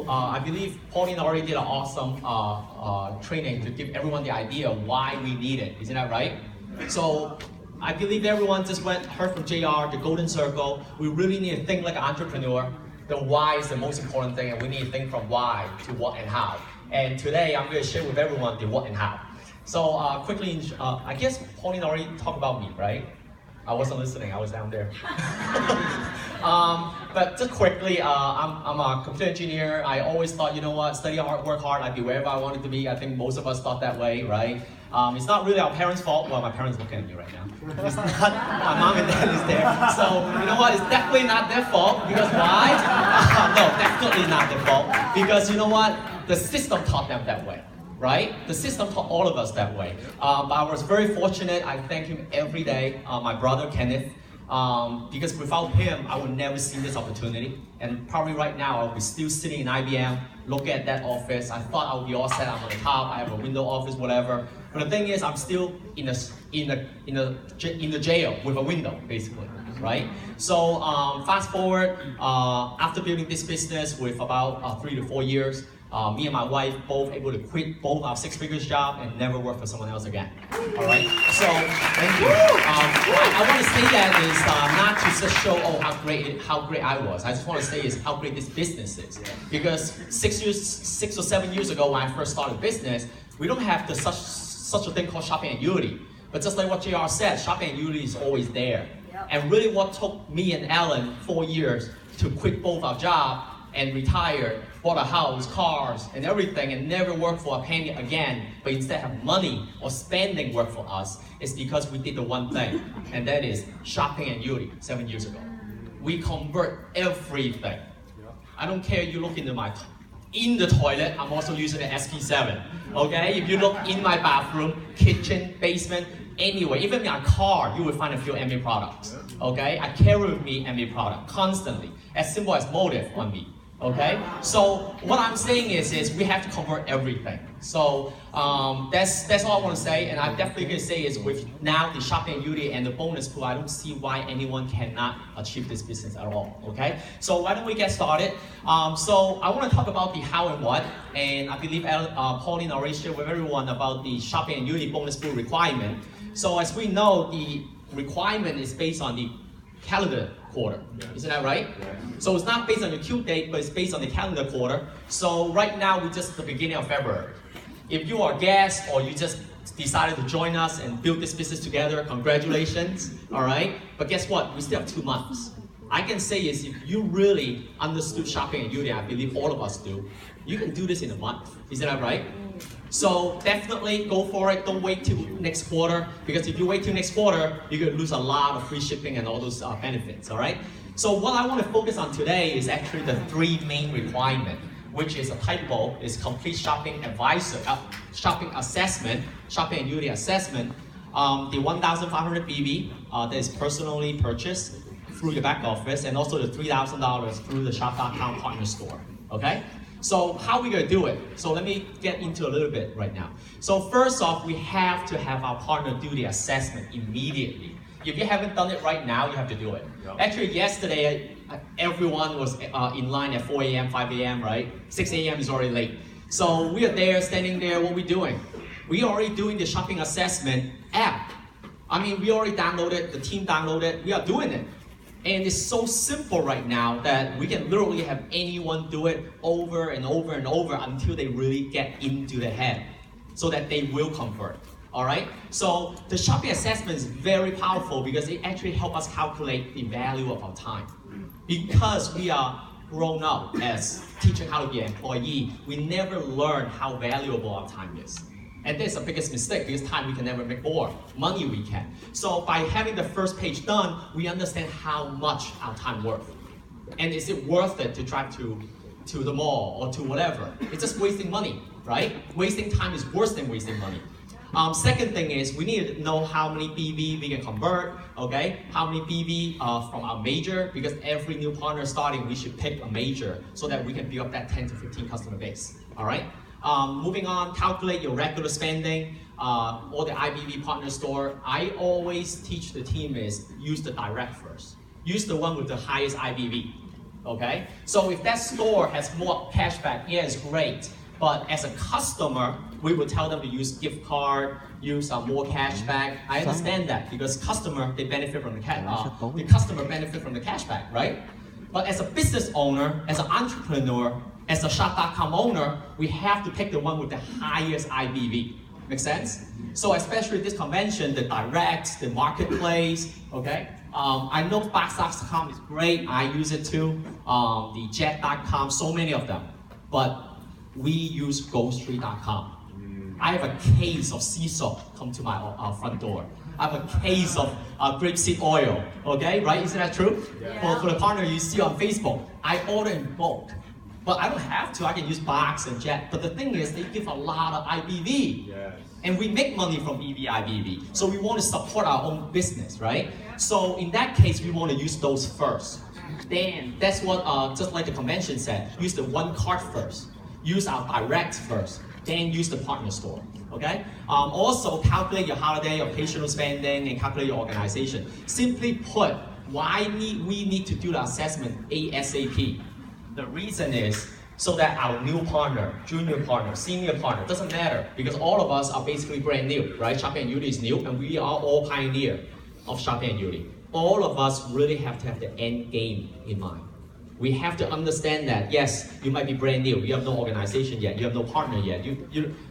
I believe Pauline already did an awesome training to give everyone the idea why we need it. Isn't that right? So I believe everyone just heard from JR, the golden circle. We really need to think like an entrepreneur. The why is the most important thing, and we need to think from why to what and how. And today I'm going to share with everyone the what and how. So quickly, I guess Pauline already talked about me, right? I wasn't listening, I was down there. But just quickly, I'm a computer engineer. I always thought, you know what, study hard, work hard, I'd be wherever I wanted to be. I think most of us thought that way, right? It's not really our parents' fault. Well, my parents are looking at me right now. It's not, my mom and dad is there. So, you know what, it's definitely not their fault. Because why? No, definitely not their fault. Because you know what, the system taught them that way. Right? The system taught all of us that way. But I was very fortunate. I thank him every day, my brother Kenneth, because without him, I would never see this opportunity. And probably right now, I'll be still sitting in IBM, looking at that office. I thought I would be all set. I'm on the top. I have a window office, whatever. But the thing is, I'm still in the jail with a window, basically. Right? So fast forward, after building this business with about 3 to 4 years. Me and my wife both able to quit both our six-figure job and never work for someone else again. All right. So thank you. I want to say that is not to just show how great I was. I just want to say is how great this business is. Because 6 or 7 years ago when I first started business, we don't have such a thing called shopping annuity. But just like what JR said, shopping annuity is always there. And really, what took me and Alan 4 years to quit both our jobs and retire, bought a house, cars, and everything, and never work for a penny again, but instead have money or spending work for us, is because we did the one thing, and that is shopping annuity 7 years ago. We convert everything. I don't care if you look in the toilet, I'm also using the SP7. Okay? If you look in my bathroom, kitchen, basement, anywhere, even in my car, you will find a few MA products. Okay? I carry with me MA product constantly, as simple as motive on me. Okay, so what I'm saying is we have to convert everything. So that's all I want to say, and I'm definitely going to say is with now the shopping annuity and the bonus pool, I don't see why anyone cannot achieve this business at all. Okay, so why don't we get started? So I want to talk about the how and what, and I believe Pauline already shared with everyone about the shopping annuity bonus pool requirement. So as we know, the requirement is based on the calendar quarter. Isn't that right? So it's not based on your Q date, but it's based on the calendar quarter. So right now, we're just at the beginning of February. If you are a guest or you just decided to join us and build this business together, congratulations, all right? But guess what? We still have 2 months. I can say is if you really understood shopping annuity, I believe all of us do, you can do this in a month. Isn't that right? So definitely go for it. Don't wait till next quarter, because if you wait till next quarter, you're going to lose a lot of free shipping and all those benefits, all right? So what I want to focus on today is actually the 3 main requirements, which is a typo, is complete shopping advisor, shopping assessment, shopping annuity assessment, the 1,500 BB that is personally purchased through the back office, and also the $3,000 through the shop.com partner store, okay? So how are we going to do it? So let me get into a little bit right now. So first off, we have to have our partner do the assessment immediately. If you haven't done it right now, you have to do it. Actually, yesterday, everyone was in line at 4 a.m., 5 a.m., right? 6 a.m. is already late. So we are there, standing there, what are we doing? We are already doing the shopping assessment app. I mean, we already downloaded, the team downloaded, we are doing it. And it's so simple right now that we can literally have anyone do it over and over and over until they really get into the head so that they will convert. All right? So the shopping assessment is very powerful because it actually helps us calculate the value of our time. Because we are grown up as teaching how to be an employee, we never learn how valuable our time is. And that's the biggest mistake, because time we can never make more, money we can. So by having the first page done, we understand how much our time worth. And is it worth it to drive to the mall or to whatever? It's just wasting money, right? Wasting time is worse than wasting money. Second thing is we need to know how many BV we can convert, okay? How many BV from our major, because every new partner starting, we should pick a major so that we can build up that 10 to 15 customer base, all right? Moving on, calculate your regular spending, or the IBV partner store. I always teach the team is use the direct first. Use the one with the highest IBV, okay? So if that store has more cashback, yeah, it's great. But as a customer, we will tell them to use gift card, use more cashback. I understand that because customer, they benefit from the customer benefit from the cashback, right? But as a business owner, as an entrepreneur, as a shop.com owner, we have to pick the one with the highest IBV. Make sense? So especially this convention, the direct, the marketplace, okay? I know box.com is great, I use it too. The jet.com, so many of them. But we use GoStreet.com. I have a case of sea salt come to my front door. I have a case of grapeseed oil, okay, right? Isn't that true? Yeah. For the partner you see on Facebook, I order in bulk. But I don't have to, I can use box and jet. But the thing is, they give a lot of IBV. Yes. And we make money from IBV. So we want to support our own business, right? So in that case, we want to use those first. Then, that's what, just like the convention said, use the one card first. Use our direct first, then use the partner store, okay? Also, calculate your holiday, occasional spending, and calculate your organization. Simply put, why we need to do the assessment ASAP? The reason is so that our new partner, junior partner, senior partner, doesn't matter, because all of us are basically brand new, right? Shopping and Beauty is new, and we are all pioneer of Shopping and Beauty. All of us really have to have the end game in mind. We have to understand that, yes, you might be brand new, you have no organization yet, you have no partner yet,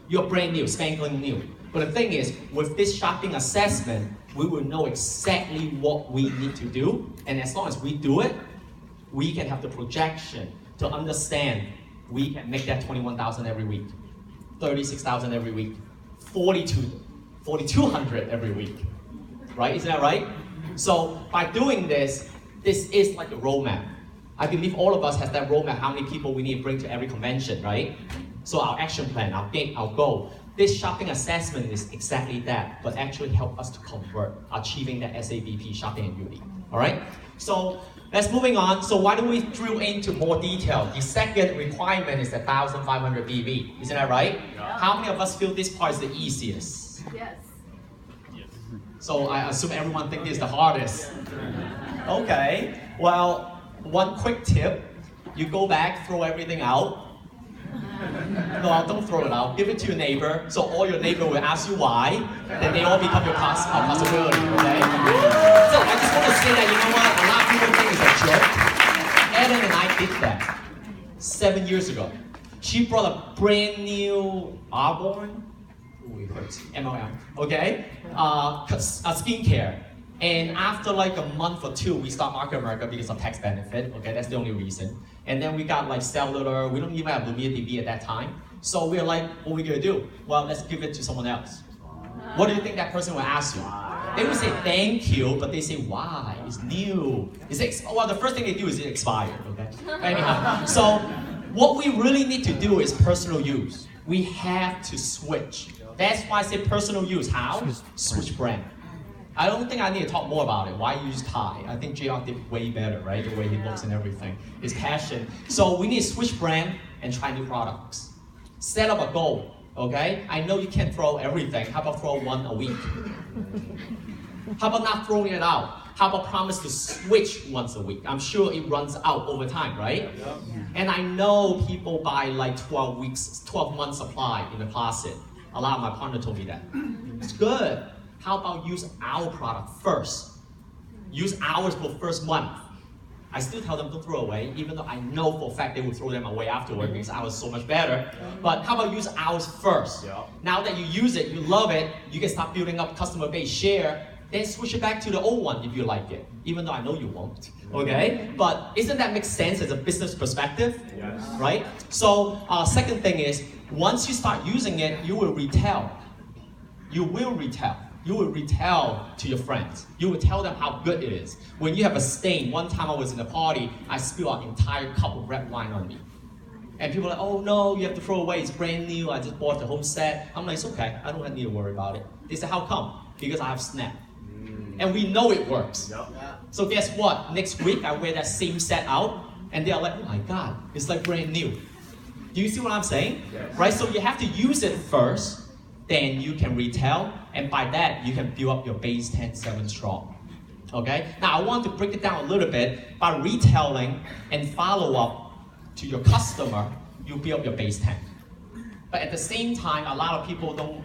you're brand new, spanking new. But the thing is, with this shopping assessment, we will know exactly what we need to do, and as long as we do it, we can have the projection to understand we can make that 21,000 every week, 36,000 every week, 4,200 every week, right? Isn't that right? So by doing this is like a roadmap. I believe all of us has that roadmap, how many people we need to bring to every convention, right? So our action plan, our goal. This shopping assessment is exactly that, but actually help us to convert, achieving that SABP, Shopping and Beauty, all right? So let's moving on. So why don't we drill into more detail? The second requirement is 1,500 BV, isn't that right? Yeah. How many of us feel this part is the easiest? Yes. So I assume everyone thinks this is the hardest. Okay, well, one quick tip, you go back, throw everything out. No, don't throw it out, give it to your neighbor, so all your neighbor will ask you why, then they all become your possibility, okay? So I just want to say that, you know what, a lot of people think it's a joke. Ellen and I did that 7 years ago. She brought a brand new Arbonne, it hurts, MLM, okay? A skincare. And after like a month or two, we stopped Market America because of tax benefit. Okay, that's the only reason. And then we got like cellular. We don't even have Lumia TV at that time. So we're like, what are we gonna do? Well, let's give it to someone else. What do you think that person will ask you? They would say thank you, but they say why? It's new. Well, the first thing they do is it expired. Okay. Anyhow, so what we really need to do is personal use. We have to switch. That's why I say personal use. How? Switch brand. I don't think I need to talk more about it. Why use Thai? I think JR did way better, right? The way he looks and everything. His passion. So we need to switch brand and try new products. Set up a goal, okay? I know you can't throw everything. How about throw one a week? How about not throwing it out? How about promise to switch once a week? I'm sure it runs out over time, right? Yeah. And I know people buy like 12 months supply in the closet. A lot of my partner told me that. It's good. How about use our product first? Use ours for first month. I still tell them don't throw away, even though I know for a fact they will throw them away afterward because ours is so much better. But how about use ours first? Yeah. Now that you use it, you love it, you can start building up customer base share, then switch it back to the old one if you like it, even though I know you won't, okay? But isn't that make sense as a business perspective? Yes. Right? So second thing is, once you start using it, you will retell. You will retell. You will retell to your friends. You will tell them how good it is. When you have a stain, one time I was in a party, I spilled an entire cup of red wine on me. And people are like, oh no, you have to throw away, it's brand new, I just bought the home set. I'm like, it's okay, I don't need to worry about it. They say, how come? Because I have Snap. And we know it works. Yep. So guess what? Next week, I wear that same set out, and they're like, oh my God, it's like brand new. Do you see what I'm saying? Yes. Right, so you have to use it first, then you can retell, and by that, you can build up your base 10-7 strong. Okay? Now I want to break it down a little bit. By retailing and follow-up to your customer, you build your base tank. But at the same time, a lot of people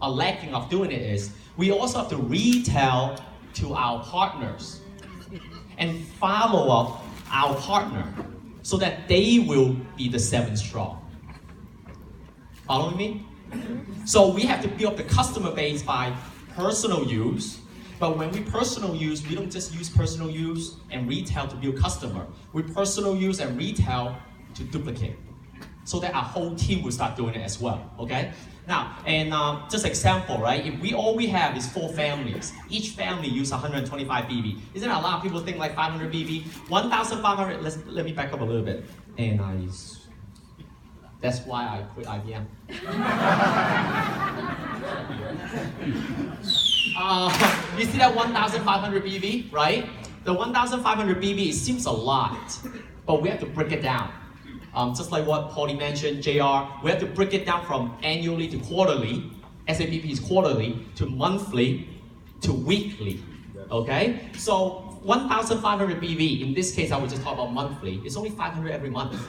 are lacking of doing it is, we also have to retail to our partners and follow up our partner so that they will be the 7 strong. Following me? So we have to build the customer base by personal use, but when we personal use, we don't just use personal use and retail to build customer. We personal use and retail to duplicate, so that our whole team will start doing it as well, okay? Now, and just example, right? If all we have is 4 families, each family use 125 BB. Isn't it a lot of people think like 500 BB? 1,500, let me back up a little bit. And that's why I quit IBM. You see that 1,500 BB, right? The 1,500 BB, it seems a lot, but we have to break it down. Just like what Paulie mentioned, JR, we have to break it down from annually to quarterly. SABP is quarterly to monthly to weekly. Okay? So 1,500 BV, in this case I would just talk about monthly, it's only 500 every month.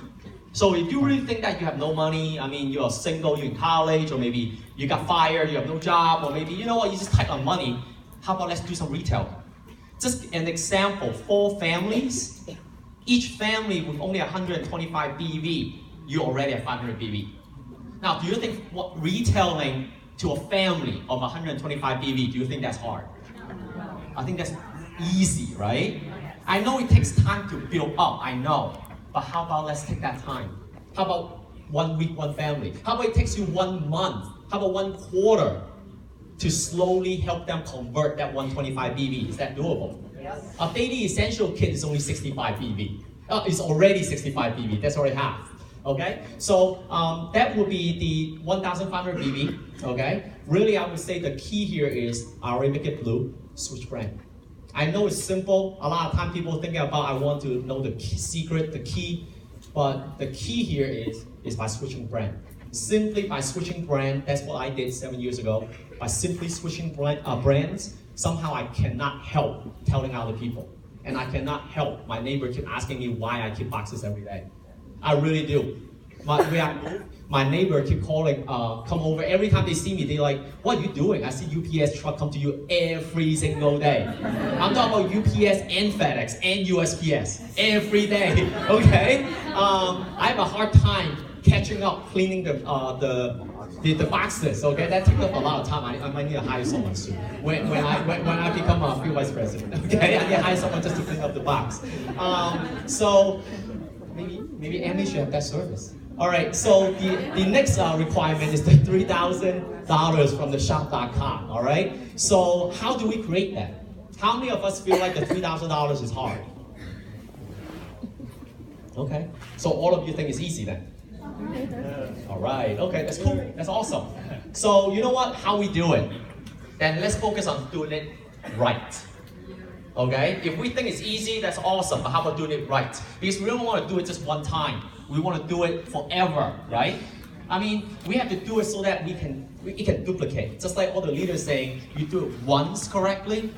So if you really think that you have no money, I mean you're single, you're in college, or maybe you got fired, you have no job, or maybe, you know what, you just tight on money, how about let's do some retail? Just an example, 4 families, each family with only 125 BV, you already have 500 BV. Now, do you think retailing to a family of 125 BV, do you think that's hard? I think that's easy, right? I know it takes time to build up, I know. But how about let's take that time? How about 1 week, 1 family? How about it takes you 1 month? How about 1 quarter to slowly help them convert that 125 BV? Is that doable? Yes. A daily essential kit is only 65 BV. It's already 65 BV, that's already half. Okay? So that would be the 1,500 BV. Okay? Really, I would say the key here is I already make it blue, switch brand. I know it's simple. A lot of time people thinking about I want to know the key secret, the key, but the key here is by switching brand. Simply by switching brand, that's what I did 7 years ago. By simply switching brands, somehow I cannot help telling other people. And I cannot help my neighbor keep asking me why I keep boxes every day. I really do. My neighbor keep calling, come over. Every time they see me, they're like, what are you doing? I see UPS truck come to you every single day. I'm talking about UPS and FedEx and USPS every day, okay? I have a hard time catching up, cleaning the boxes, okay? That takes up a lot of time. I might need to hire someone soon. When I become a field vice president, okay? I need to hire someone just to clean up the box. So maybe Amy should have that service. All right, so the next requirement is the $3,000 from the shop.com, all right? So how do we create that? How many of us feel like the $3,000 is hard? Okay, so all of you think it's easy then? All right, okay, that's cool, that's awesome. So you know what, how we do it? Then let's focus on doing it right. Okay, if we think it's easy, that's awesome, but how about doing it right? Because we don't want to do it just one time. We want to do it forever, right? I mean, we have to do it so that it can duplicate. Just like all the leaders saying, you do it once correctly,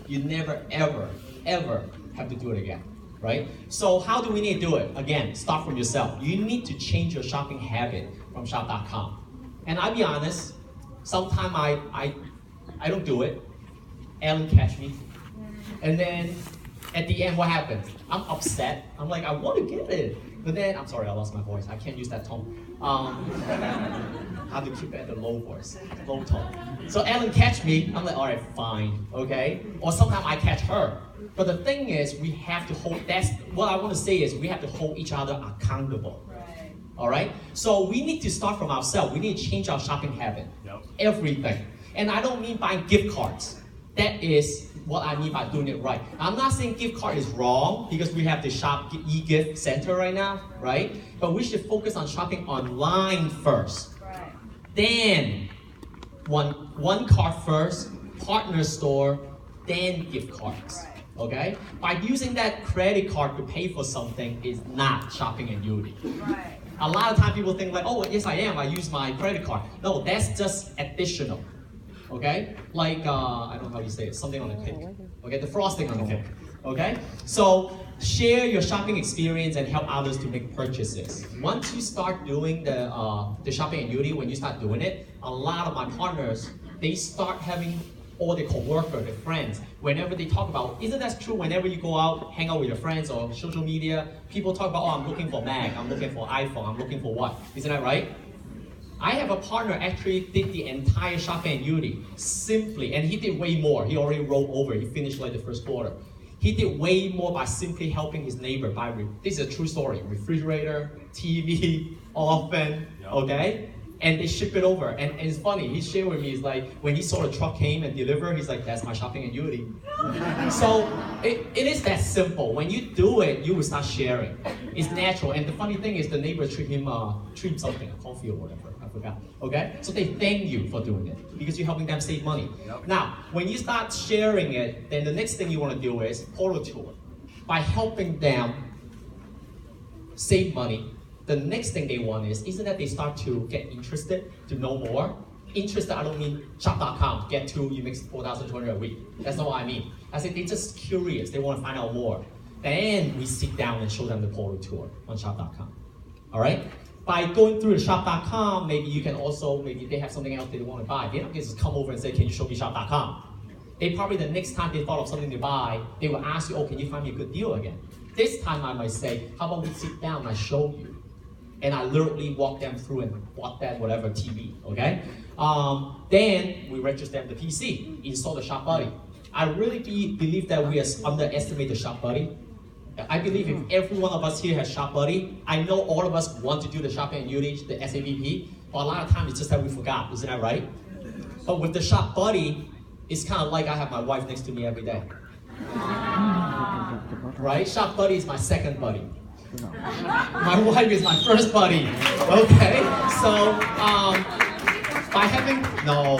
you never, ever, ever have to do it again, right? So how do we need to do it? Again, start from yourself. You need to change your shopping habit from shop.com. And I'll be honest, sometimes I don't do it. Ellen catch me. And then at the end, what happens? I'm upset. I'm like, I want to get it. But then, I'm sorry, I lost my voice. I can't use that tone. How to keep it at the low voice, low tone. So Ellen catch me. I'm like, all right, fine, okay? Or sometimes I catch her. But the thing is, we have to hold, that's what I want to say is we have to hold each other accountable. Right. All right? So we need to start from ourselves. We need to change our shopping habit. Yep. Everything. And I don't mean buying gift cards. That is what I mean by doing it right. I'm not saying gift card is wrong because we have the shop e-gift center right now, right? But we should focus on shopping online first. Right. Then one card first, partner store, then gift cards. Right. Okay? By using that credit card to pay for something is not shopping and beauty. Right. A lot of times people think like, oh yes I am, I use my credit card. No, that's just additional. okay? Like, I don't know how you say it, something on the cake, okay? The frosting on the cake, okay? So share your shopping experience and help others to make purchases. Once you start doing the shopping and beauty, when you start doing it, a lot of my partners, they start having all their co-workers, their friends, whenever they talk about, isn't that true whenever you go out, hang out with your friends or social media, people talk about, oh, I'm looking for Mac, I'm looking for iPhone, I'm looking for what? Isn't that right? I have a partner actually did the entire shopping and beauty simply, and he did way more. He already rolled over, he finished like the first quarter. He did way more by simply helping his neighbor buy, this is a true story, refrigerator, TV, oven, okay? And they ship it over. And it's funny, he shared with me, it's like, when he saw the truck came and delivered, he's like, that's my shopping and beauty. So it is that simple. When you do it, you will start sharing. It's natural. And the funny thing is the neighbors treat him something, a coffee or whatever, I forgot, okay? So they thank you for doing it because you're helping them save money. Yep. Now, when you start sharing it, then the next thing you want to do is photo tour. By helping them save money, the next thing they want isn't that they start to get interested, to know more. Interested, I don't mean shop.com, get to, you make 4,200 a week. That's not what I mean. I said they're just curious, they want to find out more. Then we sit down and show them the portal tour on shop.com. All right? By going through the shop.com, maybe you can also, maybe they have something else they want to buy. They don't just come over and say, can you show me shop.com? They probably, the next time they thought of something to buy, they will ask you, oh, can you find me a good deal again? This time I might say, how about we sit down and I show you? And I literally walk them through and bought that whatever TV, okay? Then we register them the PC, install the Shop Buddy. I really believe that we underestimate the Shop Buddy. I believe if every one of us here has Shop Buddy, I know all of us want to do the shopping and beauty, the SAVP, but a lot of times it's just that we forgot, isn't that right? But with the Shop Buddy, it's kind of like I have my wife next to me every day. Right? Shop Buddy is my second buddy. My wife is my first buddy, okay? So, by having, no,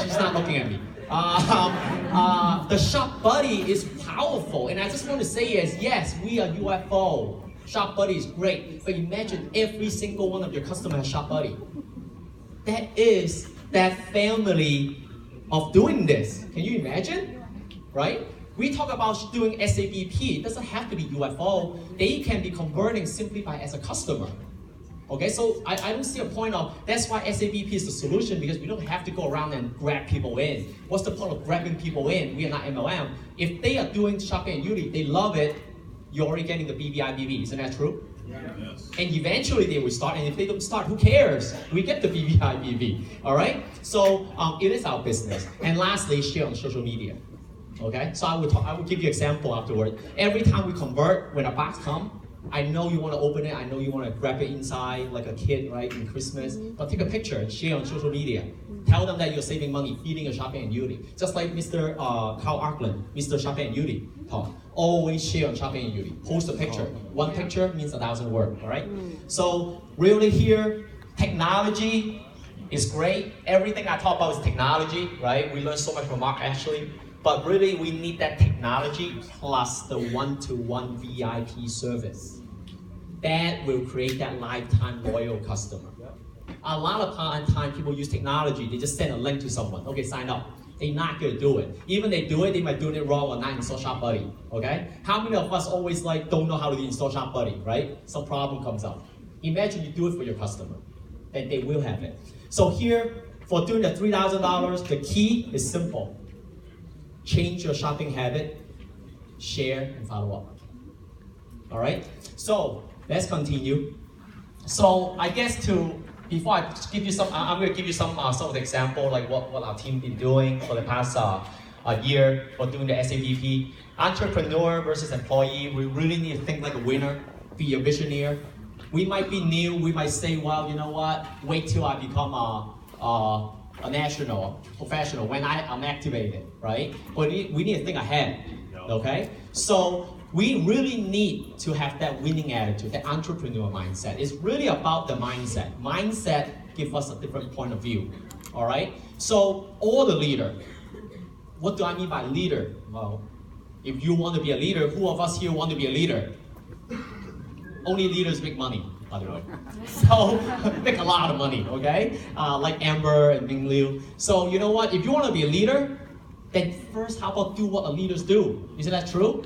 she's not looking at me. The Shop Buddy is powerful, and I just want to say is, yes, we are UFO. Shop Buddy is great, but imagine every single one of your customers has Shop Buddy. That is that family of doing this. Can you imagine? Right? We talk about doing SAVP. It doesn't have to be UFO. They can be converting simply by as a customer. Okay, so I don't see a point of, that's why SAVP is the solution, because we don't have to go around and grab people in. What's the point of grabbing people in? We are not MLM. If they are doing shopping and beauty, they love it, you're already getting the BBIBV. Isn't that true? Yes. And eventually they will start, and if they don't start, who cares? We get the BBIBV, all right? So it is our business. And lastly, share on social media. Okay, so I will give you an example afterward. Every time we convert, when a box comes, I know you want to open it, I know you want to grab it inside like a kid, right, in Christmas, but take a picture and share on social media. Tell them that you're saving money, feeding your shopping and beauty. Just like Mr. Carl Arkland, Mr. Shopping and Beauty talk. Always share on shopping and beauty. Post a picture. One picture means 1,000 words, all right? So really here, technology is great. Everything I talk about is technology, right? We learned so much from Mark Ashley. But really, we need that technology plus the one-to-one VIP service. That will create that lifetime loyal customer. A lot of time people use technology, they just send a link to someone. Okay, sign up. They're not gonna do it. Even they do it, they might do it wrong or not install Shop Buddy, okay? How many of us always don't know how to install Shop Buddy, right? Some problem comes up. Imagine you do it for your customer, then they will have it. So here, for doing the $3,000, the key is simple. Change your shopping habit, share, and follow up. All right? So let's continue. So I guess before I give you some, I'm going to give you some of the example, like what our team been doing for the past year for doing the SAVP. Entrepreneur versus employee, we really need to think like a winner, be a visionary. We might be new, we might say, well, you know what, wait till I become a national, professional, when I'm activated, right? But we need to think ahead, okay? So we really need to have that winning attitude, that entrepreneur mindset. It's really about the mindset. Mindset gives us a different point of view, all right? So all the leader, what do I mean by leader? Well, if you want to be a leader, who of us here want to be a leader? Only leaders make money. by the way. So make a lot of money, okay? Like Amber and Ming Liu. So you know what? If you want to be a leader, then first, how about do what the leaders do? Isn't that true?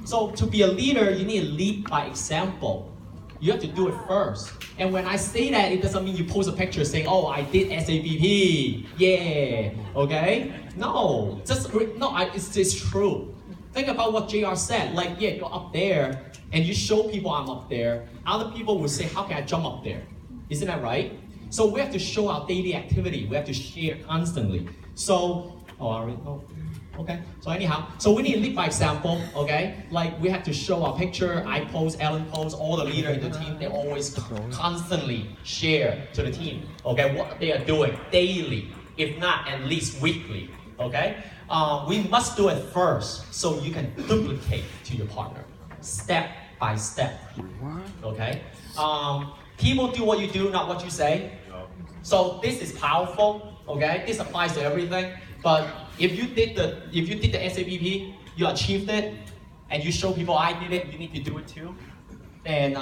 So to be a leader, you need to lead by example. You have to do it first. And when I say that, it doesn't mean you post a picture saying, oh, I did SAPP, yeah, okay? No, it's true. Think about what JR said, like, yeah, you're up there, and you show people I'm up there. Other people will say, how can I jump up there? Isn't that right? So we have to show our daily activity. We have to share constantly. So, okay. So anyhow, so we need to lead by example, okay? Like we have to show our picture, I post, Ellen posts, all the leaders in the team, they always constantly share to the team, okay, what they are doing daily, if not at least weekly, okay? We must do it first so you can duplicate to your partner, step by step, okay? People do what you do, not what you say. So this is powerful, okay? This applies to everything. But if you did the SAPP, you achieved it, and you show people I did it, you need to do it too. And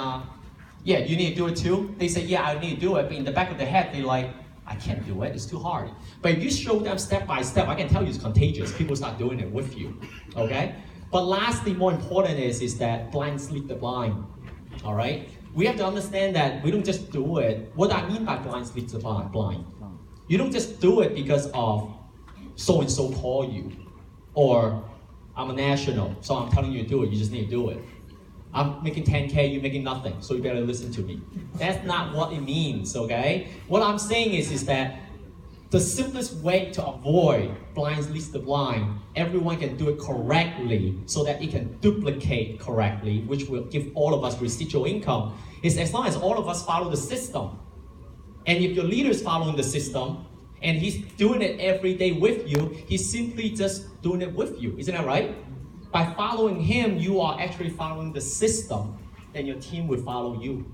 yeah, you need to do it too. They say, yeah, I need to do it, but in the back of their head, they're like, I can't do it, it's too hard. But if you show them step by step, I can tell you it's contagious. People start doing it with you, okay? But lastly, more important is that blinds lead the blind, all right? We have to understand that we don't just do it. What I mean by blinds lead the blind. You don't just do it because of so-and-so call you, or I'm a national, so I'm telling you to do it, you just need to do it. I'm making 10K, you're making nothing, so you better listen to me. That's not what it means, okay? What I'm saying is that the simplest way to avoid blinds leads the blind, everyone can do it correctly so that it can duplicate correctly, which will give all of us residual income, is as long as all of us follow the system. And if your leader is following the system, and he's doing it every day with you, he's simply just doing it with you. Isn't that right? By following him, you are actually following the system, then your team will follow you.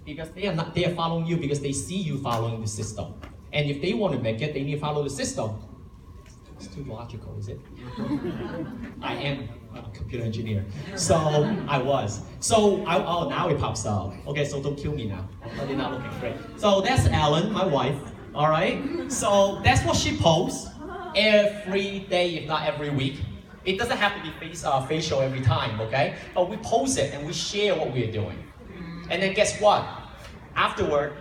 Because they are following you because they see you following the system. And if they want to make it, they need to follow the system. It's too logical, is it? I am a computer engineer. So I was. So now it pops out. Okay, so don't kill me now. They're not looking great. So that's Ellen, my wife. All right, so that's what she posts every day, if not every week. It doesn't have to be facial every time, okay? But we post it and we share what we're doing. And then guess what? Afterward,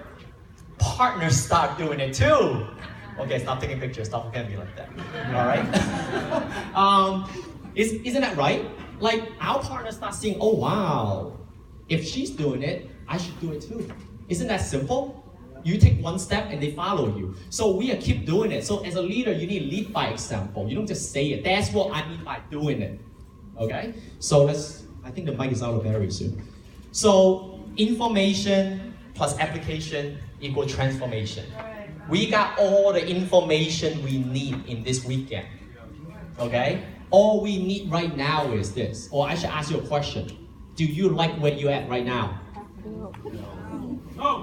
partners start doing it too. Okay, stop taking pictures, stop looking at me like that. All right? Isn't that right? Like our partners start seeing, oh wow, if she's doing it, I should do it too. Isn't that simple? You take one step and they follow you. So we keep doing it. So as a leader, you need to lead by example. You don't just say it. That's what I mean by doing it. Okay? So I think the mic is out of battery soon. So information plus application equal transformation. We got all the information we need in this weekend. Okay? All we need right now is this. Or I should ask you a question. Do you like where you're at right now?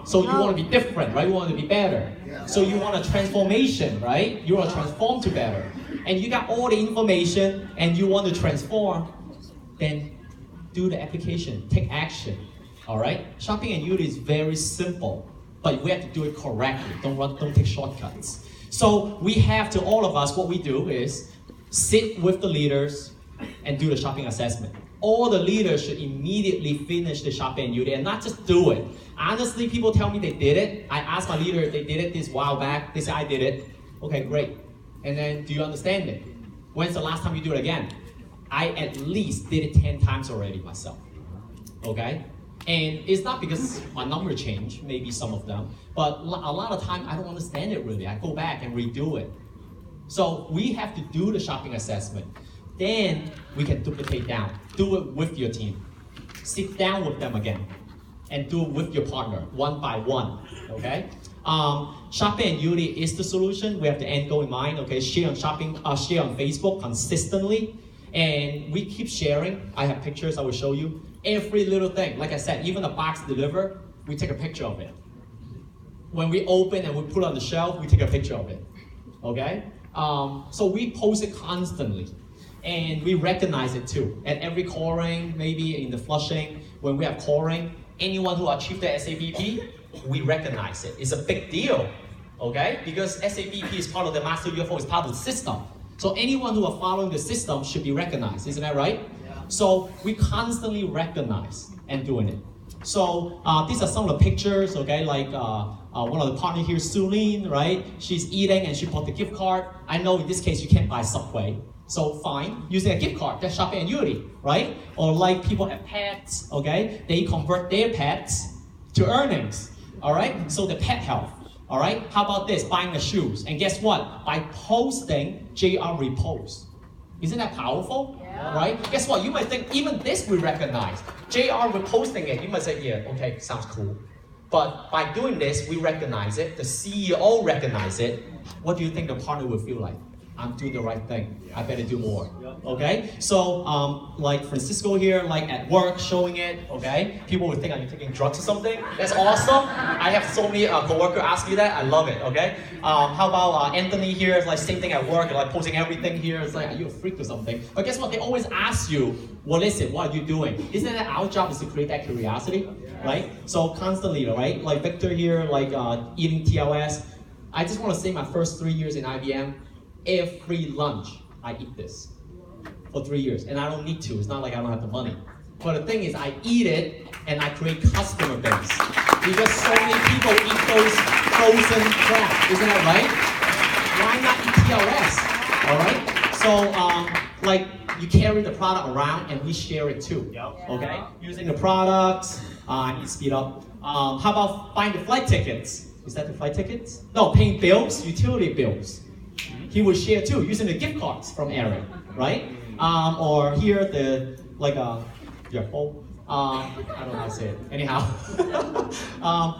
So you want to be different, right? You want to be better. So you want a transformation, right? You want to transform to better. And you got all the information and you want to transform, then do the application, take action, all right? Shopping and Unity is very simple, but we have to do it correctly. Don't take shortcuts. So we have to, all of us, what we do is sit with the leaders and do the shopping assessment. All the leaders should immediately finish the shopping and Unity and not just do it. Honestly, people tell me they did it. I asked my leader if they did it this while back. They said, I did it. Okay, great. And then, do you understand it? When's the last time you do it again? I at least did it 10 times already myself. Okay? And it's not because my number changed, maybe some of them, but a lot of time I don't understand it really. I go back and redo it. So we have to do the shopping assessment. Then we can duplicate down. Do it with your team. Sit down with them again and do it with your partner, one by one, okay? Shopping and Unity is the solution. We have the end goal in mind, okay? Share on Facebook consistently, and we keep sharing. I have pictures I will show you. Every little thing, like I said, even a box delivered, we take a picture of it. When we open and we put it on the shelf, we take a picture of it, okay? So we post it constantly, and we recognize it too. At every calling, maybe in the flushing, when we have calling, anyone who achieved the SABP, we recognize it. It's a big deal, okay? Because SABP is part of the Master UFO, it's part of the system. So anyone who are following the system should be recognized, isn't that right? Yeah. So we constantly recognize and doing it. So these are some of the pictures, okay? Like one of the partners here, Sulene, right? She's eating and she bought the gift card. I know in this case you can't buy Subway. So fine, using a gift card, that's shopping annuity, right? Or like people have pets, okay? They convert their pets to earnings, all right? So the pet health, all right? How about this, buying the shoes? And guess what? By posting, JR repost. Isn't that powerful? Yeah. Right? Guess what? You might think even this we recognize. JR reposting it, you might say, yeah, okay, sounds cool. But by doing this, we recognize it. The CEO recognize it. What do you think the partner will feel like? I'm doing the right thing. I better do more. Okay? So, like Francisco here, like at work, showing it. Okay? People would think, are you taking drugs or something? That's awesome. I have so many coworkers ask me that. I love it. Okay? How about Anthony here? It's like same thing at work, like posting everything here. It's like, are you a freak or something? But guess what? They always ask you, what is it? What are you doing? Isn't that our job is to create that curiosity, right? So constantly, right? Like Victor here, like eating TLS. I just want to say my first 3 years in IBM. Every lunch, I eat this for 3 years, and I don't need to. It's not like I don't have the money. But the thing is, I eat it, and I create customer base. Because so many people eat those frozen crab. Isn't that right? Why not eat TLS? All right? So, like, you carry the product around, and we share it too. Okay? Using the products, I need to speed up. How about buying the flight tickets? Is that the flight tickets? No, paying bills, utility bills. He will share too, using the gift cards from Aaron, right? Or here, the, like, I don't know how to say it. Anyhow,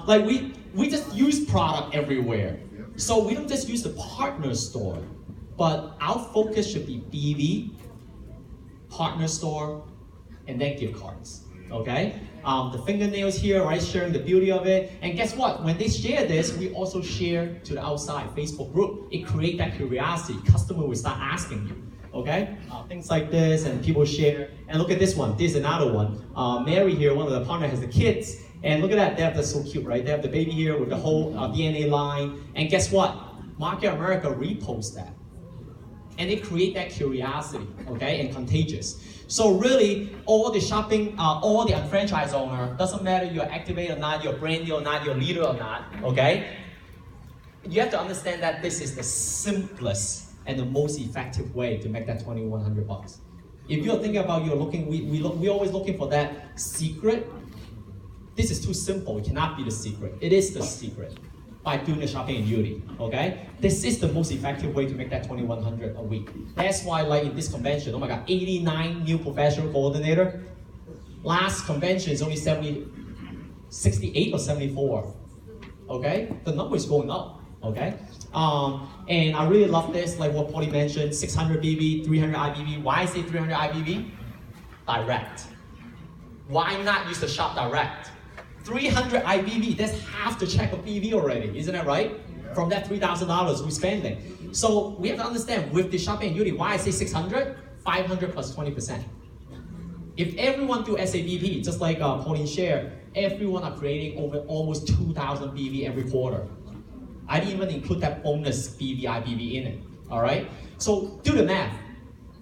like we just use product everywhere. So we don't just use the partner store, but our focus should be BV, partner store, and then gift cards, okay? The fingernails here, right, sharing the beauty of it. And guess what? When they share this, we also share to the outside Facebook group. It creates that curiosity. Customer will start asking you, okay? Things like this, and people share. And look at this one. This is another one. Mary here, one of the partners, has the kids. And look at that. That's so cute, right? They have the baby here with the whole DNA line. And guess what? Market America reposts that. And they create that curiosity, okay, and contagious. So really, all the shopping, all the franchise owner, doesn't matter you're activated or not, you're brand new or not, you're leader or not, okay? You have to understand that this is the simplest and the most effective way to make that $2,100. If you're thinking about we're always looking for that secret. This is too simple. It cannot be the secret. It is the secret. By doing the shopping annuity, okay? This is the most effective way to make that $2,100 a week. That's why, like in this convention, oh my God, 89 new professional coordinator. Last convention is only 68 or 74, okay? The number is going up, okay? And I really love this, like what Paulie mentioned, 600 BB, 300 IBB. Why I say 300 IBB? Direct. Why not use the shop direct? 300 IBB, that's half the check of BB already, isn't that right? From that $3,000 we're spending. So we have to understand with the shopping annuity, why I say 600? 500 plus 20%. If everyone do SABP, just like Pauline shared, everyone are creating over almost 2,000 BB every quarter. I didn't even include that bonus BB, IBB in it, all right? So do the math.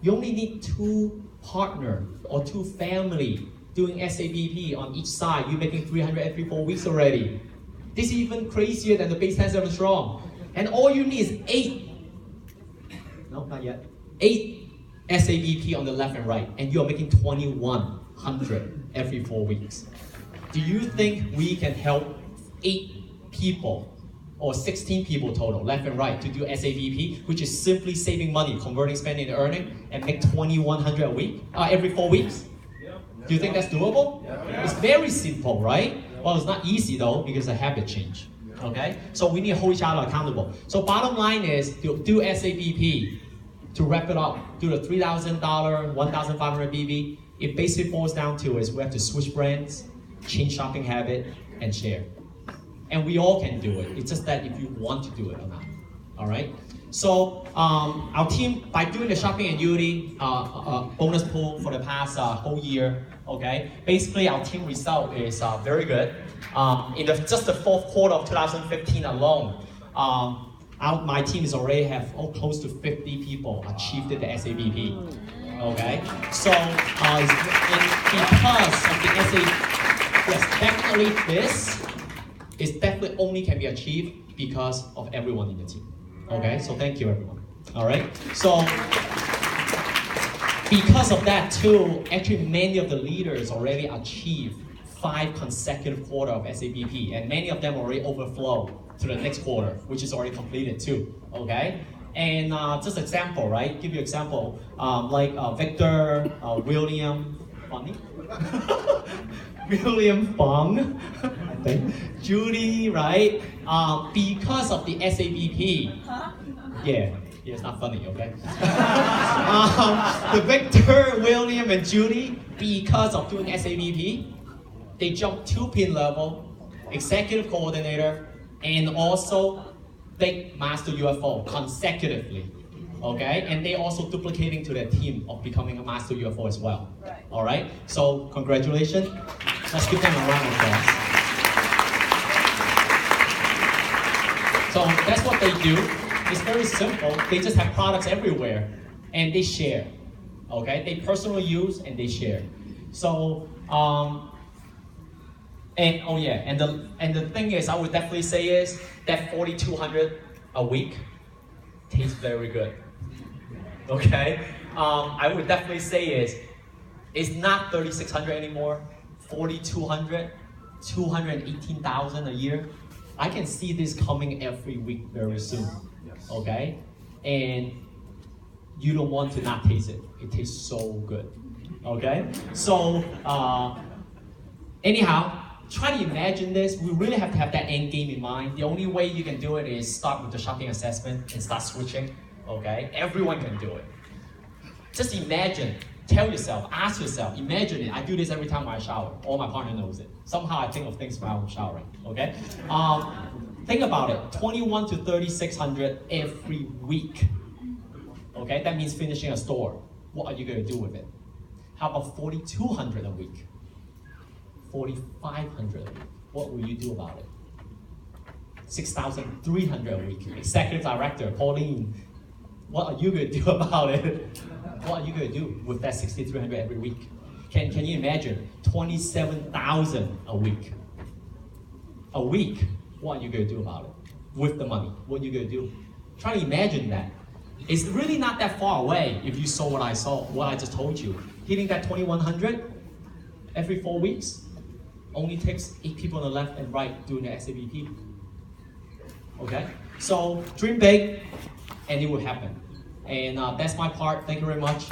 You only need 2 partner or 2 family doing SABP on each side. You're making 300 every 4 weeks already. This is even crazier than the base 10-7 strong. And all you need is 8, no, not yet, 8 SABP on the left and right, and you're making 2,100 every 4 weeks. Do you think we can help 8 people or 16 people total, left and right, to do SABP, which is simply saving money, converting spending to earning, and make 2,100 a week, every 4 weeks? Do you think that's doable? Yeah. It's very simple, right? Well, it's not easy though, because of habit change, okay? So we need to hold each other accountable. So bottom line is, do SABP, to wrap it up, do the $3,000, 1,500 BB. It basically boils down to is we have to switch brands, change shopping habit, and share. And we all can do it. It's just that if you want to do it or not, all right? So our team, by doing the shopping annuity bonus pool for the past whole year, okay, basically our team result is very good. In just the fourth quarter of 2015 alone, my team is already have close to 50 people achieved the SABP. Okay, so because of the SABP, yes, definitely this is definitely only can be achieved because of everyone in the team. Okay, so thank you everyone. All right, so because of that too, actually many of the leaders already achieved 5 consecutive quarters of SABP, and many of them already overflow to the next quarter, which is already completed too. Okay, and just example, right? Give you example, like Victor, William, funny, William Fung, I think, Judy, right? Because of the SABP, yeah, it's not funny, okay? The Victor, William, and Judy, because of doing SABP, they jumped 2-pin level, executive coordinator, and also big master UFO consecutively. Okay, and they also duplicating to their team of becoming a master UFO as well. Right. All right, so congratulations. Let's give them a round of applause. So that's what they do. It's very simple. They just have products everywhere, and they share. Okay, they personally use and they share. So and oh yeah, and the thing is, I would definitely say is that 4,200 a week tastes very good. Okay, I would definitely say is it's not 3,600 anymore. 4,200, 218,000 a year. I can see this coming every week very soon. Okay, and you don't want to not taste it. It tastes so good. Okay, so anyhow. Try to imagine this. We really have to have that end game in mind. The only way you can do it is start with the shopping assessment and start switching. Okay? Everyone can do it. Just imagine, tell yourself, ask yourself, imagine it. I do this every time I shower. All my partner knows it. Somehow I think of things while I'm showering. Okay? Think about it. 21 to 3,600 every week. Okay? That means finishing a store. What are you going to do with it? How about 4,200 a week? 4,500. What will you do about it? 6,300 a week. Executive Director, Pauline, what are you going to do about it? What are you going to do with that 6,300 every week? Can you imagine? 27,000 a week. A week, what are you going to do about it? With the money, what are you going to do? Try to imagine that. It's really not that far away if you saw what I just told you. Hitting that 2,100 every 4 weeks. Only takes 8 people on the left and right doing the SABP. Okay? So dream big and it will happen. And that's my part. Thank you very much.